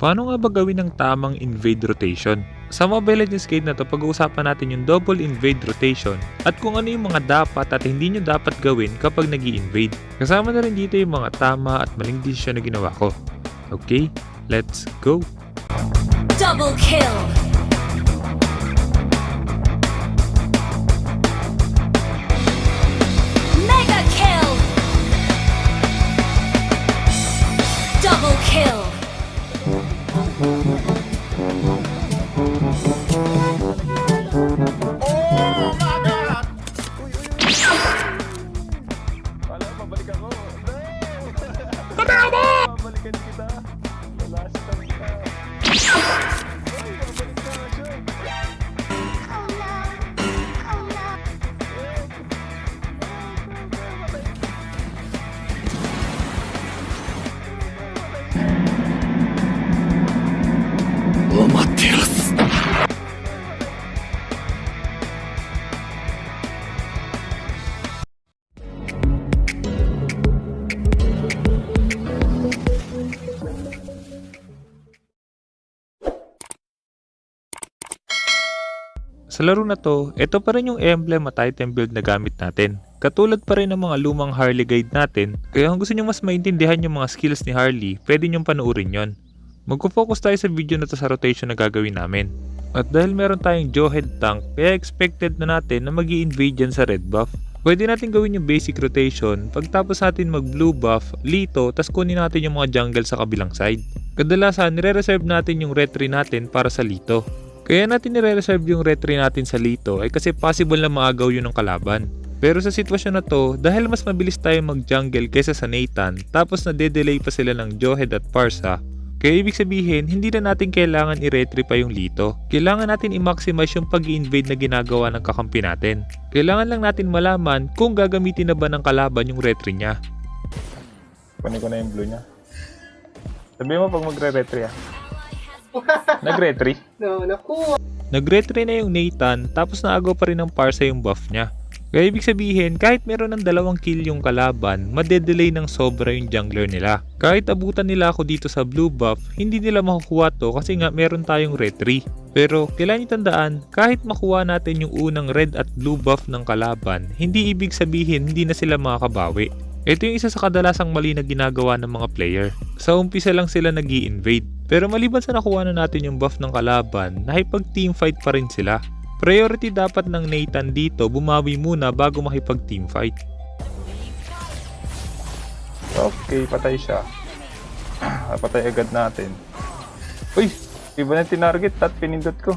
Paano nga ba gawin ng tamang invade rotation? Sa Mobile Legends Guide na to, pag-uusapan natin yung double invade rotation at kung ano yung mga dapat at hindi nyo dapat gawin kapag nag invade. Kasama na rin dito yung mga tama at maling desisyon na ginawa ko. Okay, let's go! Double kill! Mega kill! Double kill! Wala, pabalik ako. Kadabo! Babalikan kita. The last time ka. Ay, babalik ka, Joy. Sa laro na to, ito pa rin yung emblem at item build na gamit natin. Katulad pa rin ng mga lumang Harley guide natin, kaya kung gusto nyo mas maintindihan yung mga skills ni Harley, pwede nyo panoorin yon. Magpo-focus tayo sa video na to sa rotation na gagawin namin. At dahil meron tayong Jawhead tank, kaya expected na natin na mag-i-invade yan sa red buff. Pwede natin gawin yung basic rotation, pagtapos natin mag blue buff, Lito, tas kunin natin yung mga jungle sa kabilang side. Kadalasan, nire-reserve natin yung retry natin para sa Lito. Kaya natin nire-reserve yung retry natin sa Lito ay kasi possible na maagaw yun ng kalaban. Pero sa sitwasyon na to, dahil mas mabilis tayo mag-jungle kaysa sa Nathan, tapos na-delay pa sila ng Jawhead at Parsa, kaya ibig sabihin, hindi na natin kailangan i-retry pa yung Lito. Kailangan natin i-maximize yung pag-i-invade na ginagawa ng kakampi natin. Kailangan lang natin malaman kung gagamitin na ba ng kalaban yung retry niya. Kunin ko na yung blue niya. Sabihin mo pag magre-retry ah. Nag-retry? No, naku. Nag-retry na yung Nathan, tapos naagaw pa rin ng Parsa yung buff niya. Kaya ibig sabihin, kahit meron ng 2 kill yung kalaban, madedelay ng sobra yung jungler nila. Kahit abutan nila ako dito sa blue buff, hindi nila makukuha to kasi nga meron tayong retry. Pero kailangan nyo tandaan, kahit makuha natin yung unang red at blue buff ng kalaban, hindi ibig sabihin hindi na sila makakabawi. Ito yung isa sa kadalasang mali na ginagawa ng mga player. Sa umpisa lang sila nag-i-invade. Pero maliban sa nakuha na natin yung buff ng kalaban, nakipag-teamfight pa rin sila. Priority dapat ng Nathan dito, bumawi muna bago makipag-teamfight. Okay, patay siya. Patay agad natin. Uy! Iba na tinarget at pinindot ko.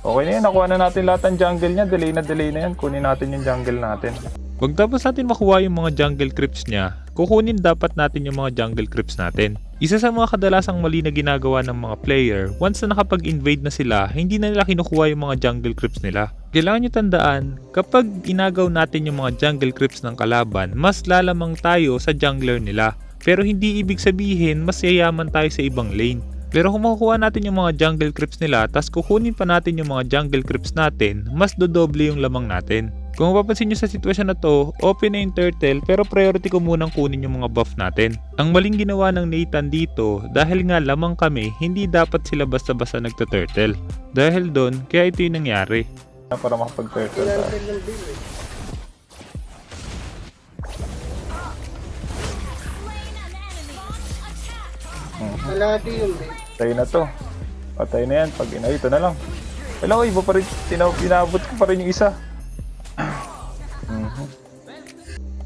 Okay na yan, nakuha na natin lahat ng jungle niya. Delay na yan. Kunin natin yung jungle natin. Pagtapos natin makuha yung mga jungle creeps niya, kukunin dapat natin yung mga jungle creeps natin. Isa sa mga kadalasang mali na ginagawa ng mga player, once na nakapag-invade na sila, hindi na nila kinukuha yung mga jungle creeps nila. Kailangan nyo tandaan, kapag inagaw natin yung mga jungle creeps ng kalaban, mas lalamang tayo sa jungler nila. Pero hindi ibig sabihin, mas yayaman tayo sa ibang lane. Pero kung makukuha natin yung mga jungle creeps nila, tas kukunin pa natin yung mga jungle creeps natin, mas dodoble yung lamang natin. Kung mapapansin nyo sa sitwasyon na to, open na yung turtle pero priority ko munang kunin yung mga buff natin. Ang maling ginawa ng Nathan dito, dahil nga lamang kami, hindi dapat sila basta-basta nagta-turtle. Dahil doon, kaya ito yung nangyari. Para makapag-turtle tayo. Ilan ng bill eh. Kalahati yung bill. Patay na to. Patay na yan. Pag ito na lang. Wala ko, iba pa rin. Pinabot ko pa rin yung isa.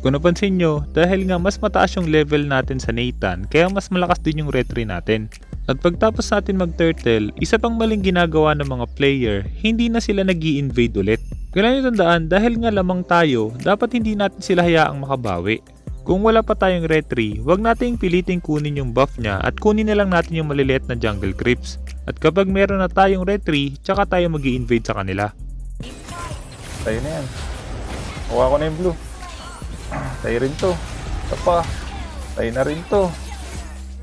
Kung napansin nyo, dahil nga mas mataas yung level natin sa Nathan, kaya mas malakas din yung retry natin. At pagtapos natin mag-turtle, isa pang maling ginagawa ng mga player, hindi na sila nag-i-invade ulit. Kailangan nyo tandaan, dahil nga lamang tayo, dapat hindi natin sila hayaang makabawi. Kung wala pa tayong retry, wag nating piliting kunin yung buff niya at kunin na lang natin yung maliliit na jungle creeps. At kapag meron na tayong retry, tsaka tayo mag-i-invade sa kanila. Tayo na yan. Kuha ko na yung blue. Tayo rin to. Ito pa. Tayo na rin to.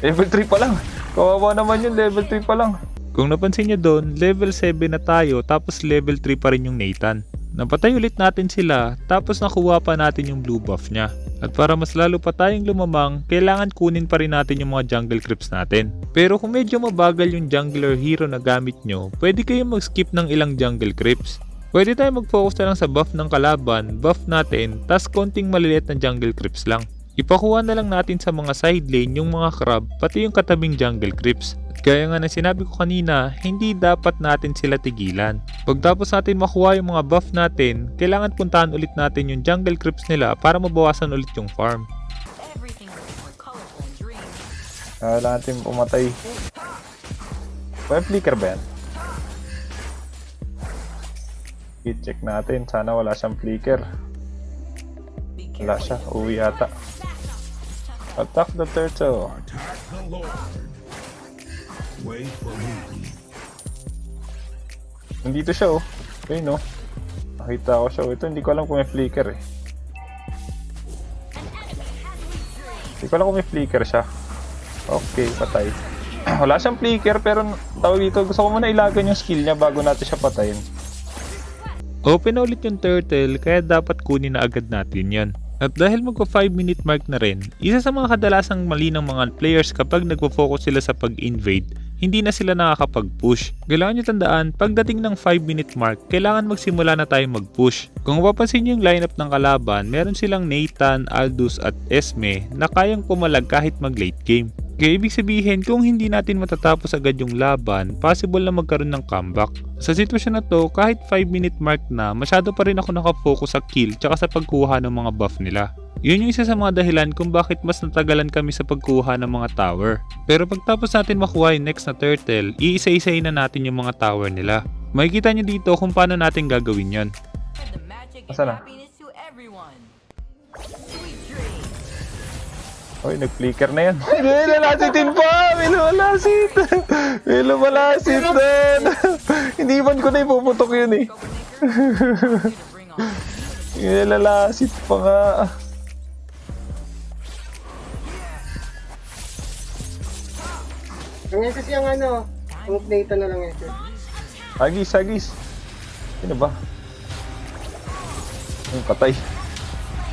Level 3 pa lang. Kawawa naman yun, level 3 pa lang. Kung napansin nyo doon, level 7 na tayo tapos level 3 pa rin yung Nathan. Napatay ulit natin sila tapos nakuha pa natin yung blue buff niya. At para mas lalo pa tayong lumamang, kailangan kunin pa rin natin yung mga jungle creeps natin. Pero kung medyo mabagal yung jungler hero na gamit nyo, pwede kayong mag-skip ng ilang jungle creeps. Pwede tayo mag-focus na lang sa buff ng kalaban, buff natin, tas konting maliliit na jungle creeps lang. Ipakuha na lang natin sa mga side lane yung mga crab pati yung katabing jungle creeps. At gaya nga na sinabi ko kanina, hindi dapat natin sila tigilan. Pagtapos natin makuha yung mga buff natin, kailangan puntahan ulit natin yung jungle creeps nila para mabawasan ulit yung farm. Everything looks more colorful in dreams. Kailangan natin pumatay. May flicker ba yan? I-check natin. Sana wala siyang flicker. Wala siya. Uwi ata. Attack the turtle. Nandito siya oh. Ayun oh. Nakita ko siya. Ito hindi ko alam kung may flicker eh. Hindi ko alam kung may flicker siya. Okay, patay. Wala siyang flicker pero tawag dito. Gusto ko muna ilagan yung skill niya bago natin siya patayin. Open na ulit yung turtle kaya dapat kunin na agad natin yan. At dahil magpa 5 minute mark na rin, isa sa mga kadalasang mali ng mga players kapag nagpo-focus sila sa pag-invade, hindi na sila nakakapag-push. Kailangan nyo tandaan, pagdating ng 5 minute mark, kailangan magsimula na tayo mag-push. Kung mapapansin nyo yung lineup ng kalaban, meron silang Nathan, Aldous at Esme na kayang pumalag kahit mag-late game. Kaya ibig sabihin, kung hindi natin matatapos agad yung laban, possible na magkaroon ng comeback. Sa sitwasyon na to, kahit 5 minute mark na, masyado pa rin ako nakafocus sa kill tsaka sa pagkuha ng mga buff nila. Yun yung isa sa mga dahilan kung bakit mas natagalan kami sa pagkuha ng mga tower. Pero pagtapos natin makuha yung next na turtle, iisa-isahin na natin yung mga tower nila. Makikita nyo dito kung paano natin gagawin yon. The magic and Asa na? happiness to everyone. Oy, nag-flicker na yan. May lumalasit pa! May lumalasit! May lumalasit doon! Hindi man ko na ipuputok yun eh. May lumalasit pa nga. Ang ito siyang ano, ang plate na lang ito. Hagis, hagis. Sino ba? Ay, patay.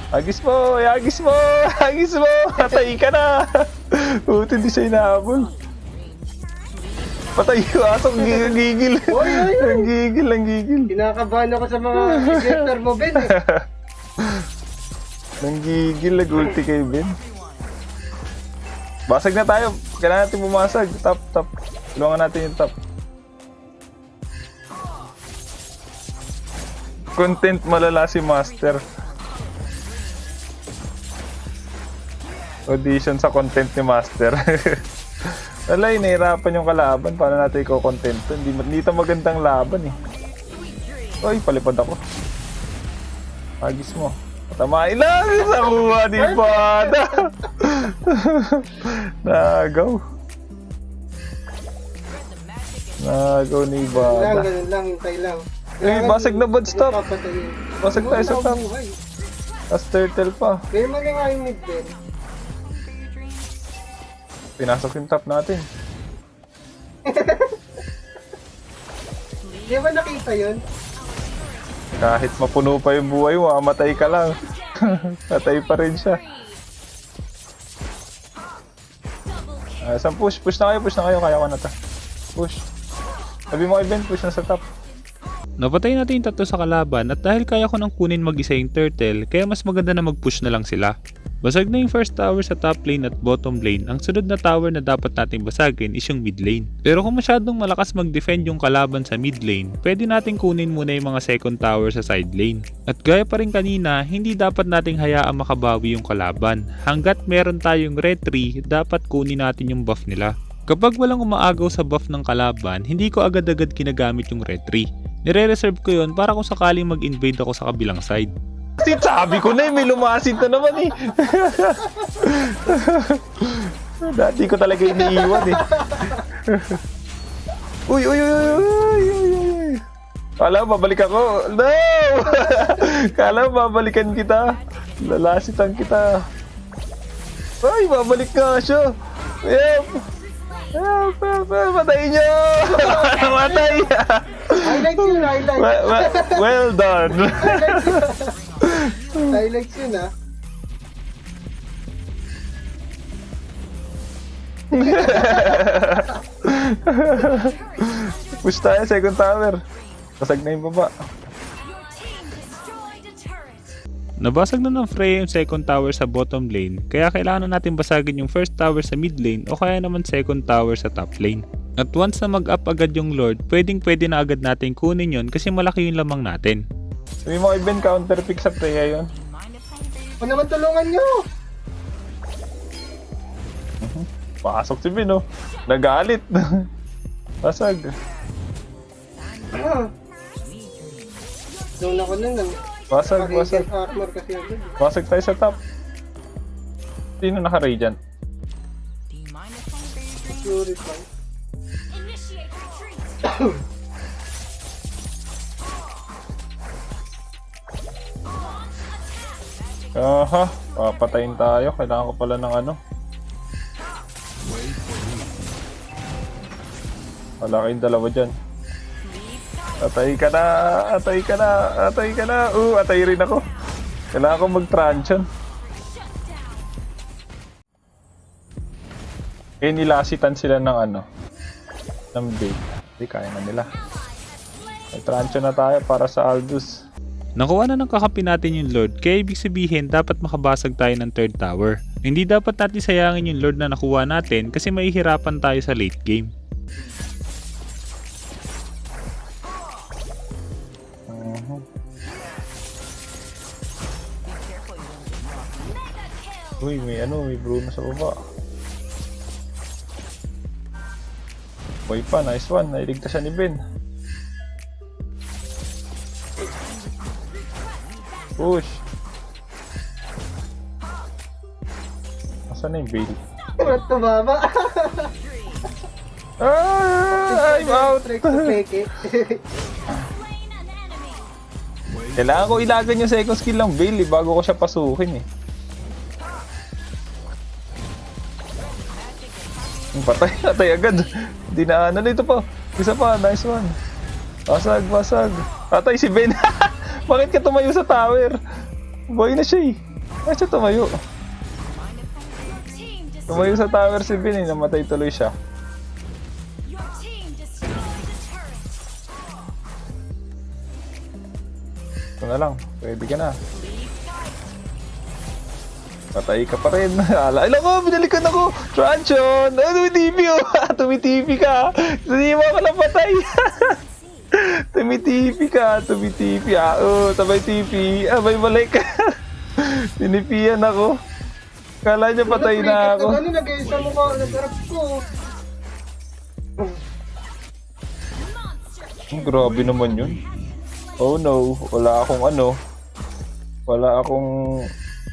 Hagis mo! Hagis mo! Hagis mo! Patay ka na! Buti hindi siya inahabol. Patay yung aso. Ang gigil. Oy, oy, oy. Ang gigil, ang gigil. Kinakabahan ako sa mga ejector mo, Ben eh. Ang gigil. Nag-ulti kay Ben. Basag na tayo. Kailangan natin bumasag. Top, top. Tulungan natin yung top. Content malala si Master. Audition sa content ni Master. Alay, nahirapan yung kalaban. Paano natin i-content to? Hindi ito magandang laban eh. Uy, palipad ako. Agis mo. Tamain lang! Nakuha ni Bada! Nagaw. Nagaw ni Bada. Ganun lang, hintay lang. Eh, basag na bad stop. Papatayin. Basag tayo sa top. Buhay. Tapos turtle pa. Kaya mali nga yung mid, Ben. Pinasok yung top natin. Di ba nakita yun? Kahit mapuno pa yung buhay mo, matay ka lang. Patay pa rin siya. Saan push? Push na kayo. Kaya ko na to. Push. Sabi mo kay Ben, push na sa top. Napatay natin yung tatlo sa kalaban at dahil kaya ko nang kunin mag-isa yung turtle, kaya mas maganda na mag-push na lang sila. Basag na yung first tower sa top lane at bottom lane, ang sunod na tower na dapat nating basagin is yung mid lane. Pero kung masyadong malakas mag-defend yung kalaban sa mid lane, pwede nating kunin muna yung mga second tower sa side lane. At gaya pa rin kanina, hindi dapat nating hayaang makabawi yung kalaban. Hanggat meron tayong retry, dapat kunin natin yung buff nila. Kapag walang umaagaw sa buff ng kalaban, hindi ko agad-agad kinagamit yung retry. Nire-reserve ko yon para kung sakaling mag-invade ako sa kabilang side. Sabi ko na eh, may lumasit na naman eh. Dati ko talaga iniiwan eh. Uy. Kala mo babalik ako. No! Kala mo babalikan kita. Lalasitan kita. Ay, babalik ka siya. Yep. Patay nyo! Namatay! Highlights yun, highlights. Well done. Highlights yun, ha? Push tayo, second tower. Kasag na yung baba. Nabasag na ng Freya yung second tower sa bottom lane, kaya kailangan na natin basagin yung first tower sa mid lane o kaya naman second tower sa top lane. At once na mag-up agad yung Lord, pwede na agad natin kunin yon kasi malaki yung lamang natin. Sabi mo kay Ben, counter pick sa Freya yun. Ako naman tulungan nyo! Pasok si Ben, oh. Nagalit. Basag. Doon ako nun, Basag. mag-agent armor kasi agad. Basag tayo sa top. Sino naka-radiant? Purify. Aha, papatayin tayo. Kailangan ko pala ng ano. Wala kayong dalawa dyan. Atay ka na! Atay ka na! Atay ka na! Atay rin ako. Kailangan ko mag-transition. Eh, nilasitan sila ng ano. Ng bait. Hindi, kaya na nila. Mag-transition na tayo para sa Aldous. Nakuha na ng kakampi natin yung Lord, kaya ibig sabihin dapat makabasag tayo ng third tower. Hindi dapat natin sayangin yung Lord na nakuha natin kasi mahihirapan tayo sa late game. Uy, may Bruno sa baba. Boy pa, nice one. Nailigtas siya ni Ben. Push. Asan na yung bail? Ba't tumama? I'm out! Trick to fake it. Kailangan ko ilagan yung second skill ng bail bago ko siya pasukin Patay agad. Hindi na ano dito pa. Isa pa, nice one. Basag. Patay si Ben. Bakit ka tumayo sa tower? Boy na siya Bakit siya tumayo? Tumayo sa tower si Ben namatay tuloy siya. Ito na lang, pwede ka na. Patay ka pa rin. Alam ko, binalikan ako. Tranchon! Tumitipi Tumitipi ka. Hindi mo ako napatay. Tumitipi ka. Sabay tipi. Abay balik. Tinipian ako. Kala niya patay na ako. Ano nag-isa mo ko? Nag-arap ko. Grabe naman yun. Oh no, wala akong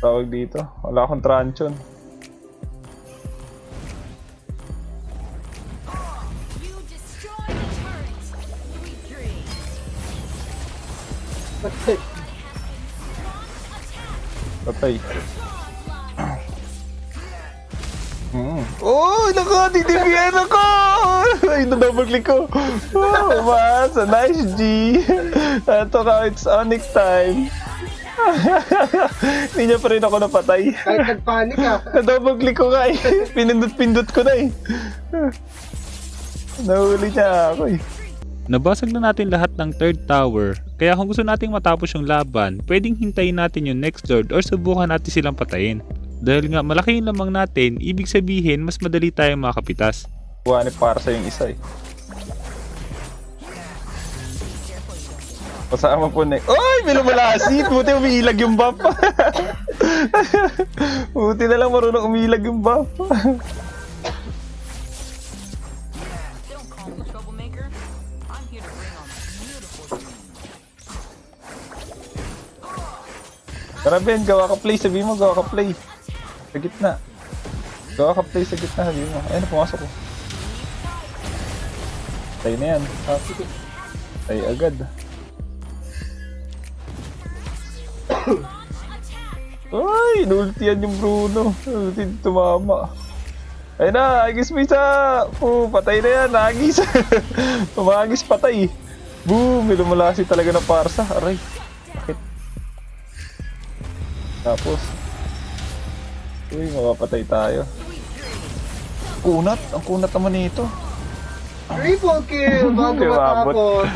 tawag dito. Wala akong tranchon. Patay. Oh, naku, titipian ako! Ay, na-double click ko. Oh, mas, nice G. Ito ka, it's Onyx time. Hindi niya pa rin ako napatay. Kahit nagpanik ka. Na-double click ko nga Pinindot ko na Nahuli niya ako Nabasag na natin lahat ng third tower, kaya kung gusto nating matapos yung laban, pwedeng hintayin natin yung next Lord or subukan natin silang patayin. Dahil nga malaki yung lamang natin, ibig sabihin mas madali tayong makapitas. Buwanip para sa yung isa Kasama po na Oy! May lumalasit! Buti umiilag yung buff. Buti na lang marunong umiilag yung buff. Don't call me troublemaker. I'm here to bring on beautiful dreams. Tara Ben, gawa ka play. Sabi mo, gawa ka play. Sa gitna. Gawa ka play sa gitna. Sabi mo. Ayun, pumasok ko. Tayo na yan. Tayo agad. Ay, inultian yung Bruno. Ulti tumama. Ayun na, agis may isa. Patay na yan, agis. Tumagis patay. Boom! May lumalasi talaga ng parsa. Aray. Bakit? Tapos. Uy, mapapatay tayo. Kunat! Ang kunat naman nito. Triple kill bago Umabot. matapos.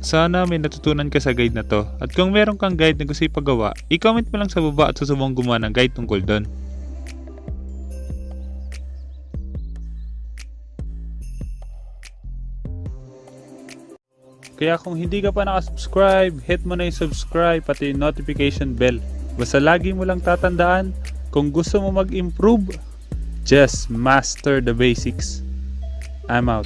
Sana may natutunan ka sa guide na to. At kung meron kang guide na gusto ipagawa, i-comment mo lang sa baba at susubong gumawa ng guide tungkol doon. Kaya kung hindi ka pa nakasubscribe, hit mo na yung subscribe pati yung notification bell. Basta lagi mo lang tatandaan, kung gusto mo mag-improve, just master the basics. I'm out.